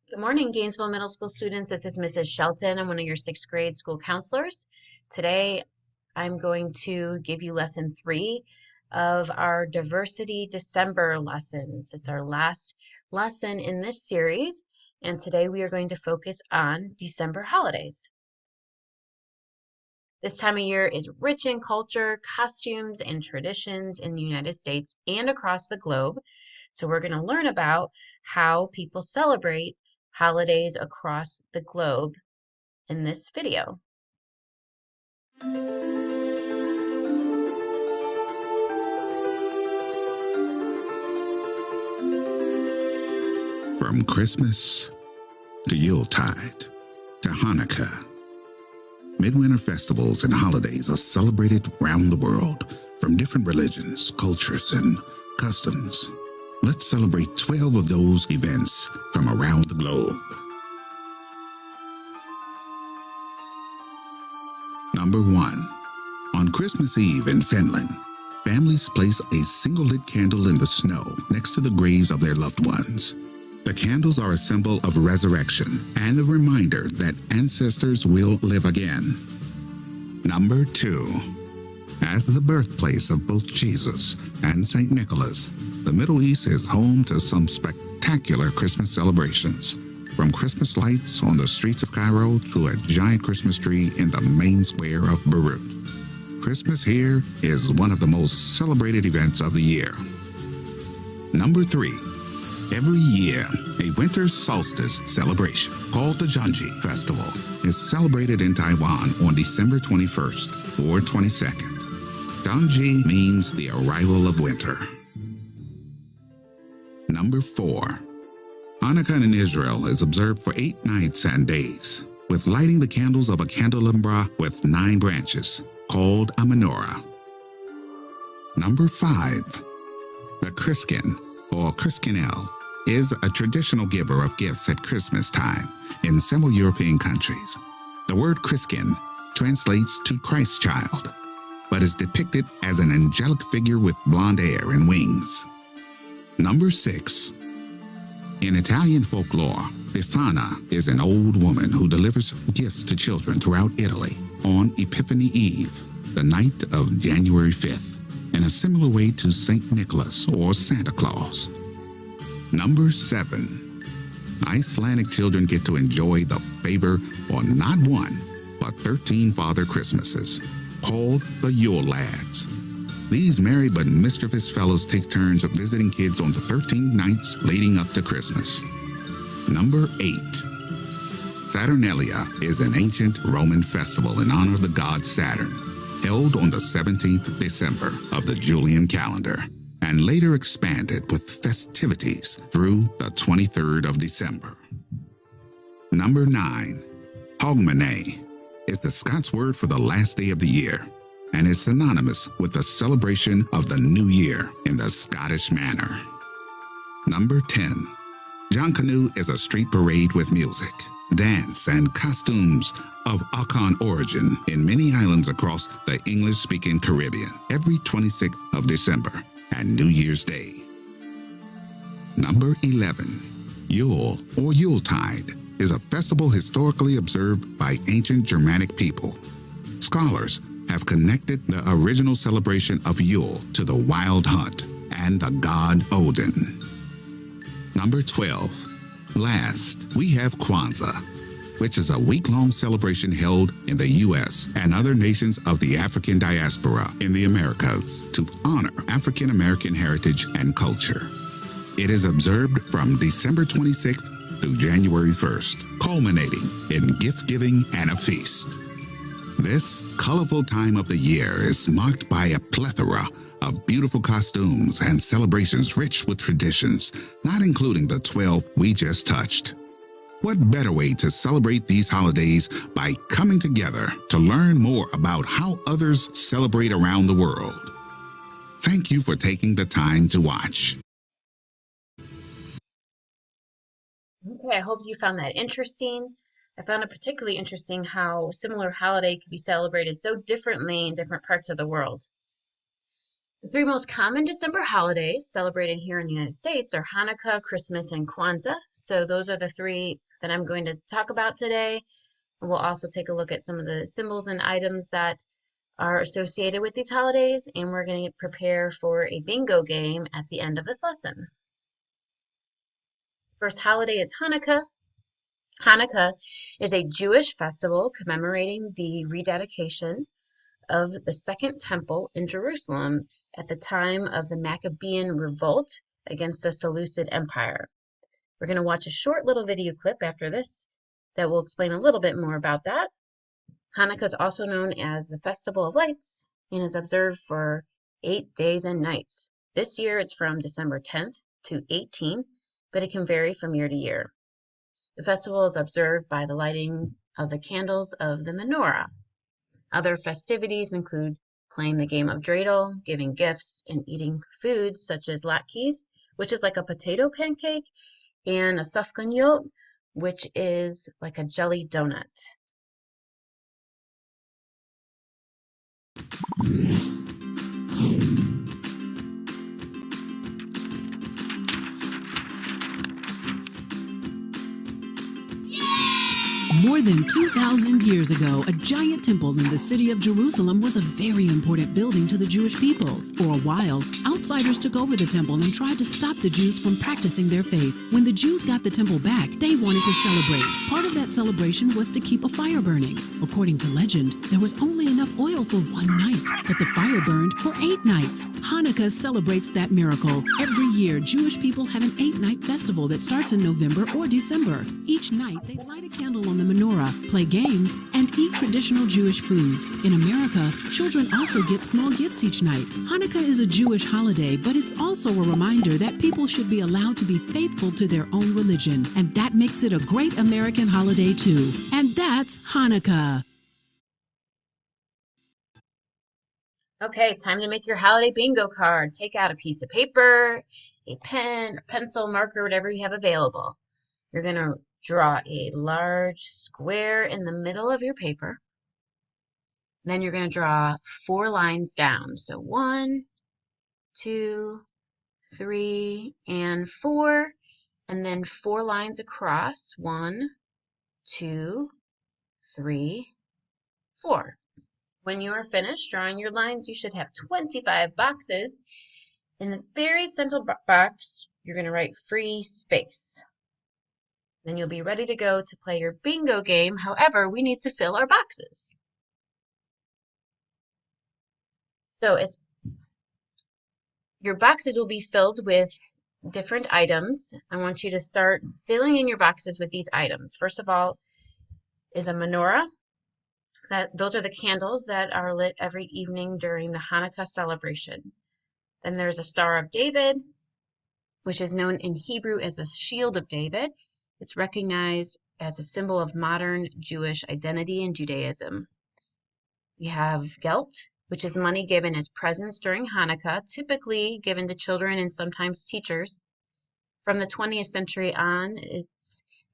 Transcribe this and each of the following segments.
Good morning, Gainesville Middle School students. This is Mrs. Shelton. I'm one of your sixth grade school counselors. Today, I'm going to give you lesson 3 of our Diversity December lessons. It's our last lesson in this series, and today we are going to focus on December holidays. This time of year is rich in culture, costumes, and traditions in the United States and across the globe. So we're going to learn about how people celebrate holidays across the globe in this video. From Christmas to Yuletide to Hanukkah, midwinter festivals and holidays are celebrated around the world from different religions, cultures, and customs. Let's celebrate 12 of those events from around the globe. Number 1. On Christmas Eve in Finland, families place a single-lit candle in the snow next to the graves of their loved ones. The candles are a symbol of resurrection and a reminder that ancestors will live again. Number 2. As the birthplace of both Jesus and St. Nicholas, the Middle East is home to some spectacular Christmas celebrations. From Christmas lights on the streets of Cairo to a giant Christmas tree in the main square of Beirut. Christmas here is one of the most celebrated events of the year. Number 3. Every year, a winter solstice celebration called the Junji Festival is celebrated in Taiwan on December 21st or 22nd. Junji means the arrival of winter. Number 4. Hanukkah in Israel is observed for 8 nights and days, with lighting the candles of a candelabra with 9 branches, called a menorah. Number 5. The Christkind, or Christkindl, is a traditional giver of gifts at Christmas time in several European countries. The word Christkind translates to Christ child, but is depicted as an angelic figure with blonde hair and wings. Number 6. In Italian folklore, BEFANA is an old woman who delivers gifts to children throughout Italy on Epiphany Eve, the night of January 5th, in a similar way to St. Nicholas or Santa Claus. Number 7. Icelandic children get to enjoy the favor on not 1, but 13 Father Christmases, called the Yule Lads. These merry but mischievous fellows take turns of visiting kids on the 13 nights leading up to Christmas. Number 8. Saturnalia is an ancient Roman festival in honor of the god Saturn, held on the 17th December of the Julian calendar, and later expanded with festivities through the 23rd of December. Number 9. Hogmanay is the Scots word for the last day of the year, and is synonymous with the celebration of the new year in the Scottish manner. Number 10. JUNKANOO is a street parade with music, dance, and costumes of Akan origin in many islands across the English-speaking Caribbean every 26th of December and New Year's Day. Number 11. Yule, or Yuletide, is a festival historically observed by ancient Germanic people. Scholars have connected the original celebration of Yule to the wild hunt and the god Odin. Number 12. Last, we have KWANZAA, which is a week-long celebration held in the U.S. and other nations of the African diaspora in the Americas to honor African American heritage and culture. It is observed from December 26th through January 1st, culminating in gift-giving and a feast. This colorful time of the year is marked by a plethora of beautiful costumes and celebrations rich with traditions, not including the 12 we just touched. What better way to celebrate these holidays by coming together to learn more about how others celebrate around the world? Thank you for taking the time to watch. Okay, I hope you found that interesting. I found it particularly interesting how similar holiday could be celebrated so differently in different parts of the world. The three most common December holidays celebrated here in the United States are Hanukkah, Christmas, and Kwanzaa. So those are the three that I'm going to talk about today. And we'll also take a look at some of the symbols and items that are associated with these holidays, and we're going to prepare for a bingo game at the end of this lesson. First holiday is Hanukkah. Hanukkah is a Jewish festival commemorating the rededication of the Second Temple in Jerusalem at the time of the Maccabean revolt against the Seleucid Empire. We're going to watch a short little video clip after this that will explain a little bit more about that. Hanukkah is also known as the Festival of Lights and is observed for 8 days and nights. This year it's from December 10th to 18th, but it can vary from year to year. The festival is observed by the lighting of the candles of the menorah. Other festivities include playing the game of dreidel, giving gifts, and eating foods such as latkes, which is like a potato pancake, and a sufganiyot, which is like a jelly donut. More than 2,000 years ago, a giant temple in the city of Jerusalem was a very important building to the Jewish people. For a while, outsiders took over the temple and tried to stop the Jews from practicing their faith. When the Jews got the temple back, they wanted to celebrate. Part of that celebration was to keep a fire burning. According to legend, there was only enough oil for one night, but the fire burned for 8 nights. Hanukkah celebrates that miracle. Every year, Jewish people have an 8-night festival that starts in November or December. Each night, they light a candle on the menorah, play games, and eat traditional Jewish foods. In America, children also get small gifts each night. Hanukkah is a Jewish holiday, but it's also a reminder that people should be allowed to be faithful to their own religion, and that makes it a great American holiday too. And that's Hanukkah. Okay, time to make your holiday bingo card. Take out a piece of paper, a pen, a pencil, marker, whatever you have available. You're going to draw a large square in the middle of your paper. Then you're going to draw 4 lines down. So 1, 2, 3, and 4. And then 4 lines across. 1, 2, 3, 4. When you are finished drawing your lines, you should have 25 boxes. In the very central box, you're going to write free space. Then you'll be ready to go to play your bingo game. However, we need to fill our boxes. So your boxes will be filled with different items. I want you to start filling in your boxes with these items. First of all is a menorah. Those are the candles that are lit every evening during the Hanukkah celebration. Then there's a Star of David, which is known in Hebrew as the Shield of David. It's recognized as a symbol of modern Jewish identity in Judaism. We have gelt, which is money given as presents during Hanukkah, typically given to children and sometimes teachers. From the 20th century on,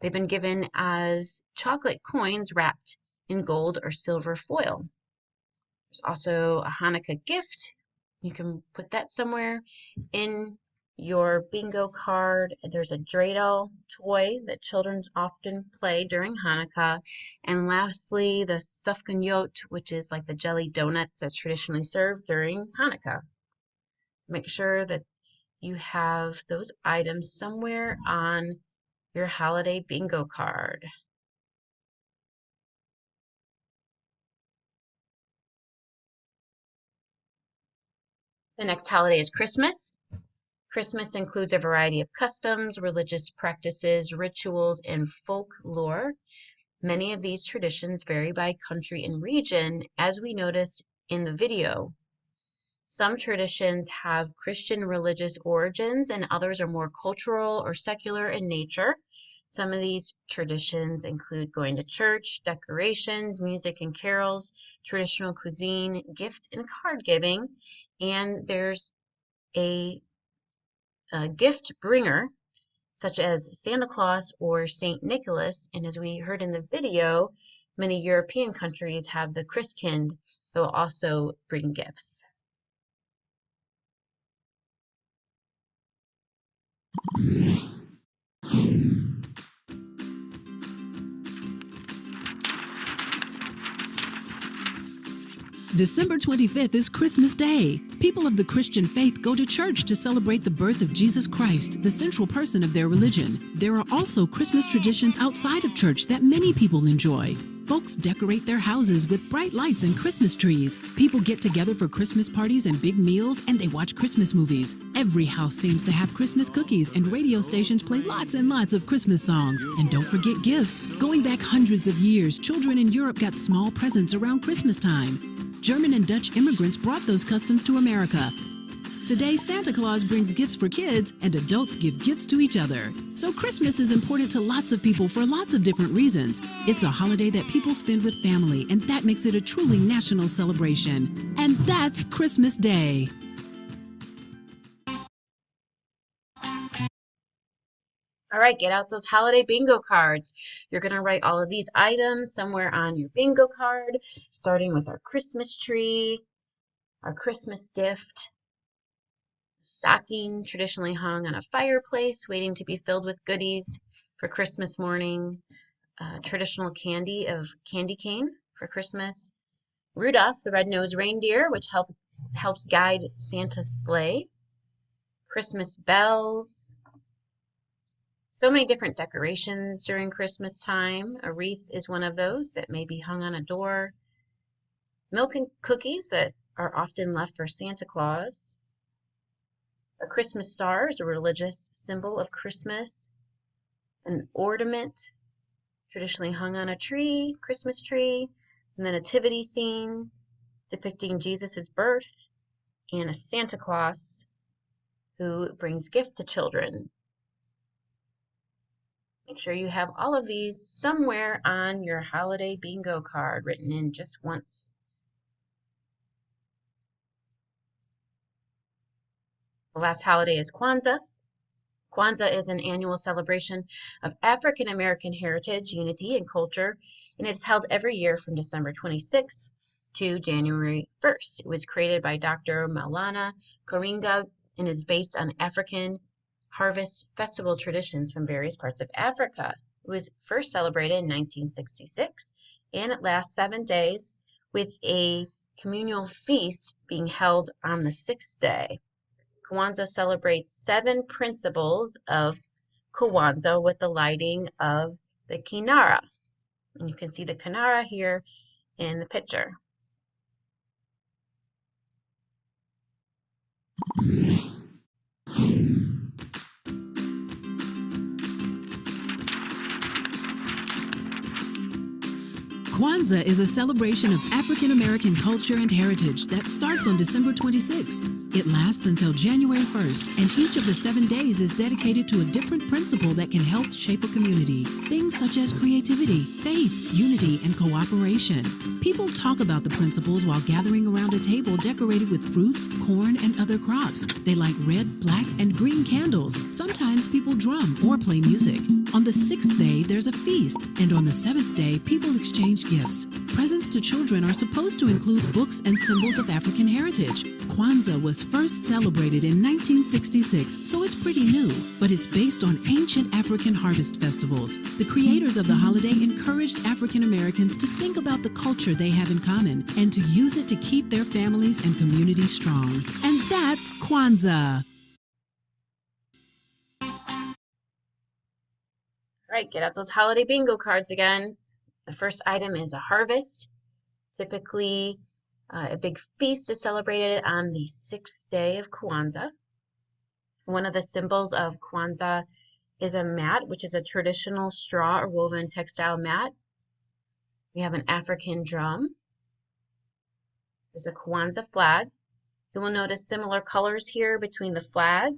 they've been given as chocolate coins wrapped in gold or silver foil. There's also a Hanukkah gift. You can put that somewhere in your bingo card. There's a dreidel toy that children often play during Hanukkah. And lastly, the sufganiyot, which is like the jelly donuts that's traditionally served during Hanukkah. Make sure that you have those items somewhere on your holiday bingo card. The next holiday is Christmas. Christmas includes a variety of customs, religious practices, rituals, and folklore. Many of these traditions vary by country and region, as we noticed in the video. Some traditions have Christian religious origins, and others are more cultural or secular in nature. Some of these traditions include going to church, decorations, music and carols, traditional cuisine, gift and card giving, and there's a gift bringer, such as Santa Claus or Saint Nicholas. And as we heard in the video, many European countries have the CHRISTKIND that will also bring gifts. December 25th is Christmas Day. People of the Christian faith go to church to celebrate the birth of Jesus Christ, the central person of their religion. There are also Christmas traditions outside of church that many people enjoy. Folks decorate their houses with bright lights and Christmas trees. People get together for Christmas parties and big meals, and they watch Christmas movies. Every house seems to have Christmas cookies, and radio stations play lots and lots of Christmas songs. And don't forget gifts. Going back hundreds of years, children in Europe got small presents around Christmas time. German and Dutch immigrants brought those customs to America. Today, Santa Claus brings gifts for kids, and adults give gifts to each other. So Christmas is important to lots of people for lots of different reasons. It's a holiday that people spend with family, and that makes it a truly national celebration. And that's Christmas Day. All right, get out those holiday bingo cards. You're going to write all of these items somewhere on your bingo card, starting with our Christmas tree, our Christmas gift, stocking traditionally hung on a fireplace, waiting to be filled with goodies for Christmas morning, traditional candy of candy cane for Christmas, Rudolph the red-nosed reindeer, which helps guide Santa's sleigh, Christmas bells. So many different decorations during Christmas time. A wreath is one of those that may be hung on a door. Milk and cookies that are often left for Santa Claus. A Christmas star is a religious symbol of Christmas. An ornament traditionally hung on a tree, Christmas tree, and the nativity scene depicting Jesus' birth, and a Santa Claus who brings gift to children. Make sure you have all of these somewhere on your holiday bingo card, written in just once. The last holiday is Kwanzaa. Kwanzaa is an annual celebration of African American heritage, unity, and culture, and it's held every year from December 26th to January 1st. It was created by Dr. Maulana Karinga and is based on African harvest festival traditions from various parts of Africa. It was first celebrated in 1966, and it lasts 7 days with a communal feast being held on the 6th day. Kwanzaa celebrates 7 principles of Kwanzaa with the lighting of the kinara. And you can see the kinara here in the picture. Kwanzaa is a celebration of African American culture and heritage that starts on December 26th. It lasts until January 1st, and each of the 7 days is dedicated to a different principle that can help shape a community. Things such as creativity, faith, unity, and cooperation. People talk about the principles while gathering around a table decorated with fruits, corn, and other crops. They light red, black, and green candles. Sometimes people drum or play music. On the 6th day, there's a feast, and on the 7th day, people exchange gifts. Presents to children are supposed to include books and symbols of African heritage. Kwanzaa was first celebrated in 1966, so it's pretty new, but it's based on ancient African harvest festivals. The creators of the holiday encouraged African Americans to think about the culture they have in common and to use it to keep their families and communities strong. And that's Kwanzaa. All right, get out those holiday bingo cards again. The first item is a harvest. Typically, a big feast is celebrated on the 6th day of Kwanzaa. One of the symbols of Kwanzaa is a mat, which is a traditional straw or woven textile mat. We have an African drum. There's a Kwanzaa flag. You will notice similar colors here between the flag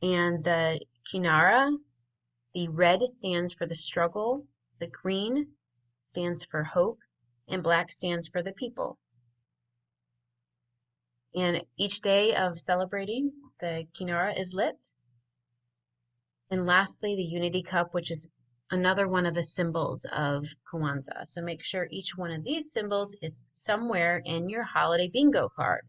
and the kinara. The red stands for the struggle, the green stands for hope, and black stands for the people. And each day of celebrating, the kinara is lit. And lastly, the unity cup, which is another one of the symbols of Kwanzaa. So make sure each one of these symbols is somewhere in your holiday bingo card.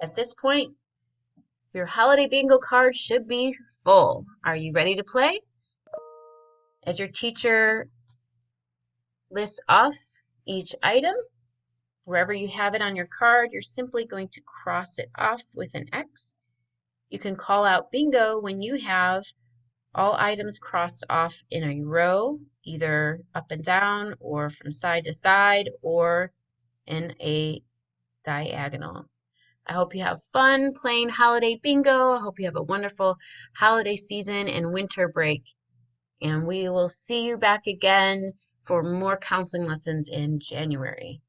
At this point, your holiday bingo card should be full. Are you ready to play? As your teacher lists off each item, wherever you have it on your card, you're simply going to cross it off with an X. You can call out bingo when you have all items crossed off in a row, either up and down or from side to side or in a diagonal. I hope you have fun playing holiday bingo. I hope you have a wonderful holiday season and winter break. And we will see you back again for more counseling lessons in January.